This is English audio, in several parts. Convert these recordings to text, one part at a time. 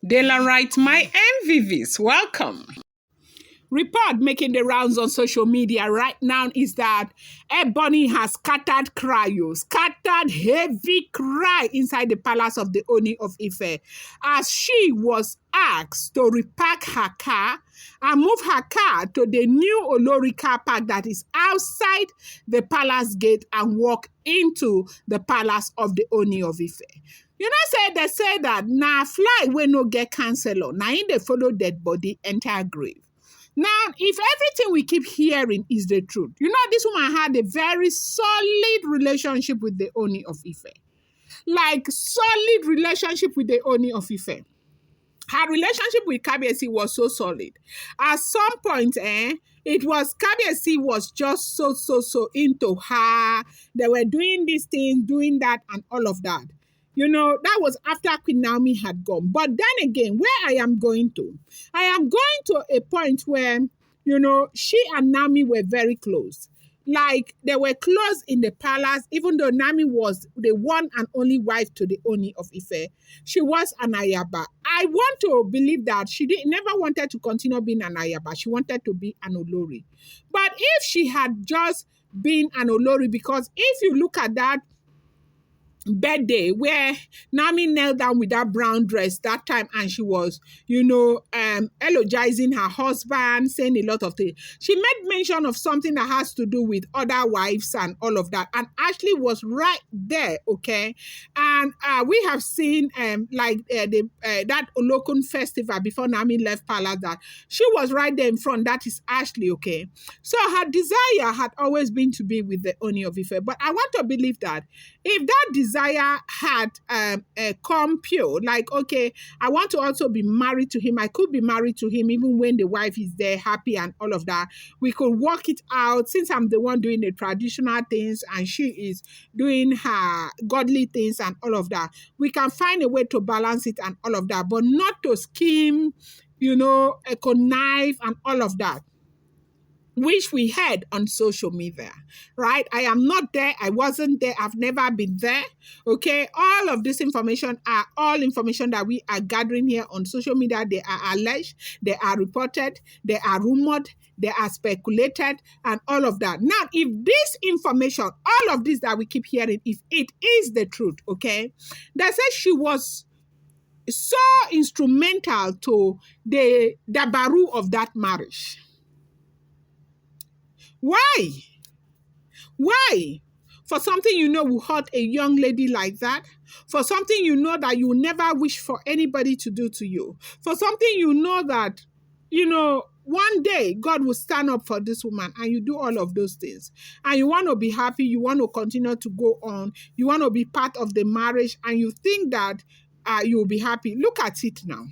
Daylight, my MVVs, welcome. Report making the rounds on social media right now is that Ebony has scattered heavy cry inside the palace of the Ooni of Ife as she was asked to repack her car and move her car to the new Oloris car park that is outside the palace gate and walk into the palace of the Ooni of Ife. You know, they say that na fly wey no get counselor, na in they follow dead body enter grave. Now, if everything we keep hearing is the truth, you know, this woman had a very solid relationship with the Ooni of Ife. Like, solid relationship with the Ooni of Ife. Her relationship with Kabiyesi was so solid. At some point, it was Kabiyesi was just so into her. They were doing these things, doing that, and all of that. You know, that was after Queen Naomi had gone. But then again, where I am going to a point where, you know, she and Naomi were very close. Like, they were close in the palace, even though Naomi was the one and only wife to the Ooni of Ife. She was an Ayaba. I want to believe that she never wanted to continue being an Ayaba. She wanted to be an Olori. But if she had just been an Olori, because if you look at that birthday where Naomi knelt down with that brown dress that time and she was, you know, eulogizing her husband, saying a lot of things. She made mention of something that has to do with other wives and all of that. And Ashley was right there, okay? And we have seen that Olokun festival before Naomi left Palace, that she was right there in front. That is Ashley, okay? So her desire had always been to be with the Ooni of Ife. But I want to believe that if that desire had come pure, like, okay, I want to also be married to him. I could be married to him even when the wife is there, happy and all of that. We could work it out since I'm the one doing the traditional things and she is doing her godly things and all of that. We can find a way to balance it and all of that, but not to scheme, you know, connive and all of that, which we heard on social media, right? I am not there. I wasn't there. I've never been there. Okay. All of this information are all information that we are gathering here on social media. They are alleged, they are reported, they are rumored, they are speculated, and all of that. Now, if this information, all of this that we keep hearing, if it is the truth, okay, they say she was so instrumental to the dabaru of that marriage. Why? Why? For something you know will hurt a young lady like that? For something you know that you never wish for anybody to do to you? For something you know that, you know, one day God will stand up for this woman and you do all of those things. And you want to be happy, you want to continue to go on, you want to be part of the marriage and you think that you will be happy. Look at it now.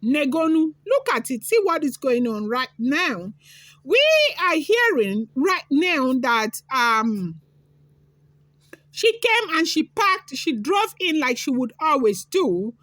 Negonu, look at it. See what is going on right now. We are hearing right now that she came and she parked, she drove in like she would always do,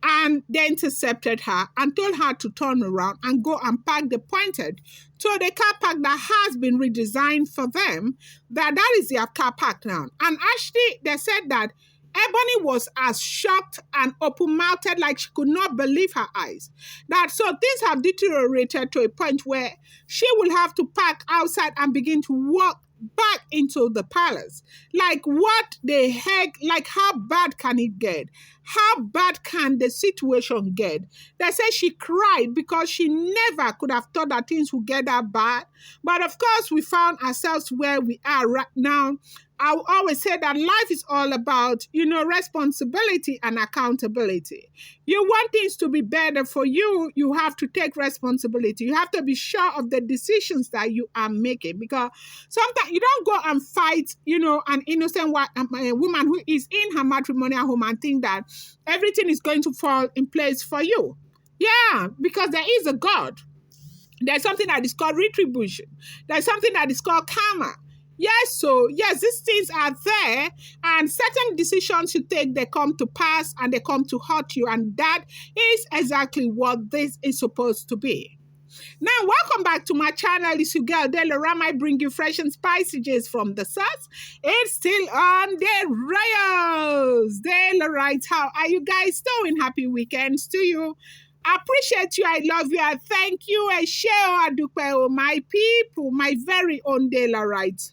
and they intercepted her and told her to turn around and go and park the pointed to the car park that has been redesigned for them. That is their car park now. And actually, they said that Ebony was as shocked and open-mouthed like she could not believe her eyes. That so things have deteriorated to a point where she will have to park outside and begin to walk back into the palace. Like, what the heck? Like, how bad can it get? How bad can the situation get? They say she cried because she never could have thought that things would get that bad. But of course, we found ourselves where we are right now. I always say that life is all about, you know, responsibility and accountability. You want things to be better for you, you have to take responsibility. You have to be sure of the decisions that you are making, because sometimes you don't go and fight, you know, an innocent woman who is in her matrimonial home and think that everything is going to fall in place for you. Yeah, because there is a God. There's something that is called retribution. There's something that is called karma. Yes, so yes, these things are there, and certain decisions you take, they come to pass and they come to hurt you, and that is exactly what this is supposed to be. Now, welcome back to my channel. It's your girl, Delora. I bring you fresh and spicy gist from the source. It's still on the rails. Delora, how are you guys doing? Happy weekends to you. I appreciate you. I love you. I thank you. I share my people, my very own Delorite.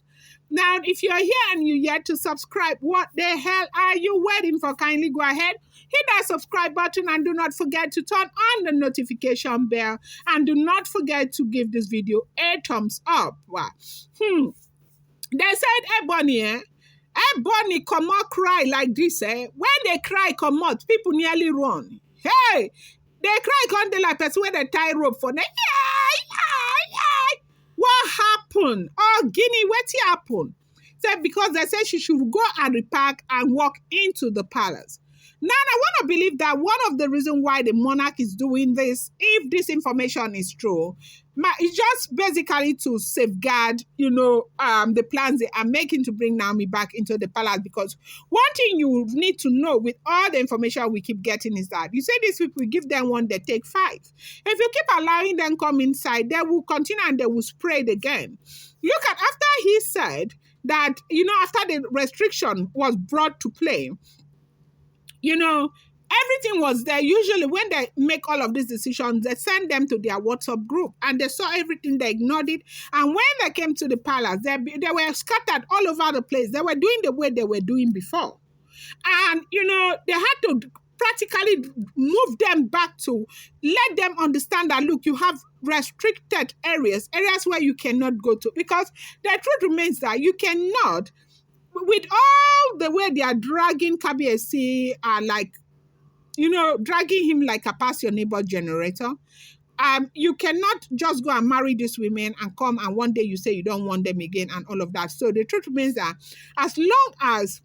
Now, if you're here and you yet to subscribe, what the hell are you waiting for? Kindly go ahead, hit that subscribe button, and do not forget to turn on the notification bell. And do not forget to give this video a thumbs up. Wow. They said Ebony, Ebony come out cry like this. When they cry, come out, people nearly run. Hey, they cry, come they like person where they tie rope for them. What happened? Oh, Guinea, what happened? Said because they said she should go and repack and walk into the palace. Now, I want to believe that one of the reasons why the monarch is doing this, if this information is true, it's just basically to safeguard, the plans they are making to bring Naomi back into the palace. Because one thing you need to know with all the information we keep getting is that you say these people, give them one, they take five. If you keep allowing them come inside, they will continue and they will spread again. Look at after he said that, after the restriction was brought to play, everything was there. Usually when they make all of these decisions, they send them to their WhatsApp group and they saw everything, they ignored it. And when they came to the palace, they were scattered all over the place. They were doing the way they were doing before. And, they had to practically move them back to let them understand that, look, you have restricted areas where you cannot go to. Because the truth remains that you cannot, with all the way they are dragging Kabiyesi, dragging him like a pass your neighbor generator, you cannot just go and marry these women and come and one day you say you don't want them again and all of that. So the truth remains that as long as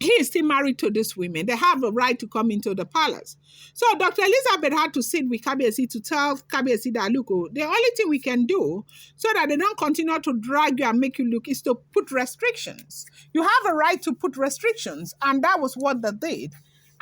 he is still married to these women, they have a right to come into the palace. So Dr. Elizabeth had to sit with Kabiyesi to tell Kabiyesi that, look, the only thing we can do so that they don't continue to drag you and make you look is to put restrictions. You have a right to put restrictions, and that was what they did.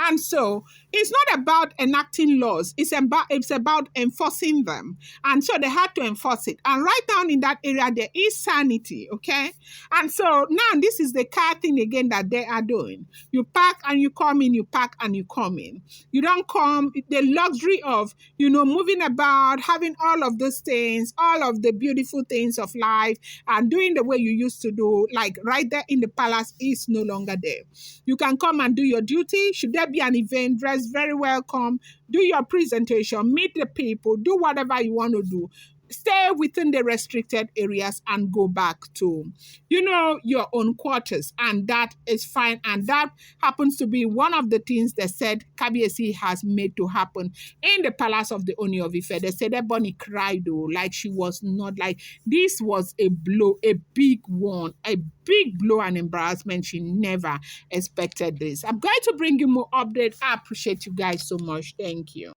And so it's not about enacting laws. It's about enforcing them. And so they had to enforce it. And right down in that area, there is sanity, okay? And so now this is the car thing again that they are doing. You park and you come in, you park and you come in. You don't come, the luxury of, moving about, having all of those things, all of the beautiful things of life, and doing the way you used to do, like right there in the palace, is no longer there. You can come and do your duty. Should there be an event, dress very welcome, do your presentation, meet the people, do whatever you want to do. Stay within the restricted areas and go back to, your own quarters. And that is fine. And that happens to be one of the things they said Kabiyesi has made to happen in the palace of the Ooni of Ife. They said Ebony cried though, like she was not, like this was a blow, a big one, a big blow and embarrassment. She never expected this. I'm going to bring you more updates. I appreciate you guys so much. Thank you.